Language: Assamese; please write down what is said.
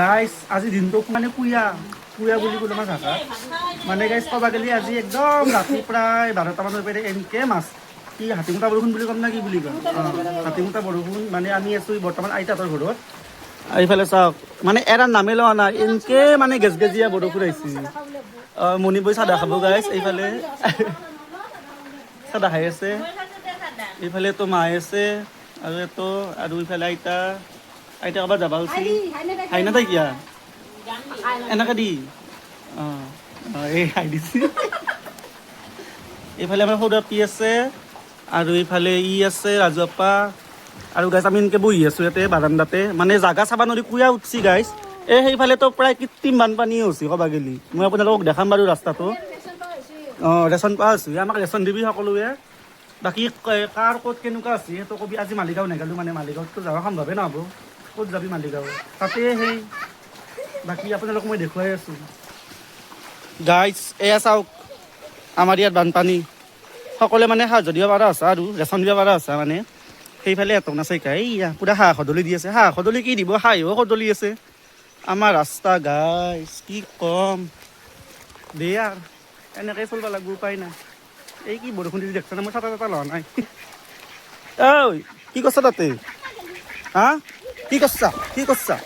গাইজ আজি দিনটো মানে পুয়া বুলি ক'লো আমাৰ ভাষা মানে গাইজ ক'বা গ'লে আজি একদম ৰাতি প্ৰায় 12টা মানৰ পৰা এনেকে মাছ কি হাতীমুটা বৰষুণ বুলি ক'ম না কি বুলি ক'ম হাতীমুটা বৰষুণ মানে আমি আছোঁ বৰ্তমান আইতাহঁতৰ ঘৰত এইফালে চাওক মানে এৰা নামে লোৱা নাই এনেকে মানে গেজগেজীয়া বৰষুণ আহিছে মণিবই চাদা খাব গাইজ এইফালে চাদা খাই আছে এইফালে তো মাই আছে আৰু ইফালে আইতা ক'ৰবাত যাবা উচি হাই না তাই কিয়া এনেকে দি এই খাই দিছি এইফালে আমাৰ সৰু আপি আছে আৰু এইফালে ই আছে ৰাজু আপা আৰু গাইজ আমি এনেকৈ বহি আছোঁ ইয়াতে বাৰান্দাতে মানে জাগা চাবা নৰি কুয়া উঠছি গাইজ সেইফালেতো প্ৰায় কৃত্ৰিম বানপানীয়ে হৈছে ক'বা গেলি মই আপোনালোকক দেখাম বাৰু ৰাস্তাটো ৰেচন পোৱা হৈছোঁ আমাক ৰেচন দিবি সকলোৱে বাকী কাৰ ক'ত কেনেকুৱা আছে সেইটো কবি আজি মালিগাঁও নেগালোঁ মানে মালিগাঁৱততো যাব সম্ভৱে নহ'ব ক'ত যাবি মালিগাঁও তাতে সেই বাকী আপোনালোক মই দেখুৱাই আছোঁ গাইজ এয়া চাওক আমাৰ ইয়াত বানপানী সকলোৱে মানে সাহায্য দিব পৰা হৈছে আৰু ৰেচন দিব পৰা হৈছে মানে সেইফালে এটক নাচাইকা এইয়া পূৰা হাঁহ সদলি দি আছে হাঁহ সদলি কি দিব হাঁহেও সদলি আছে আমাৰ ৰাস্তা গাইজ কি কম দে আৰু এনেকৈ চলিব লাগিব উপায় নাই এই কি বৰষুণ দি দেখছা না মই চাটা লোৱা নাই ঐ কি কৰছা তাতে হা কি কৰছা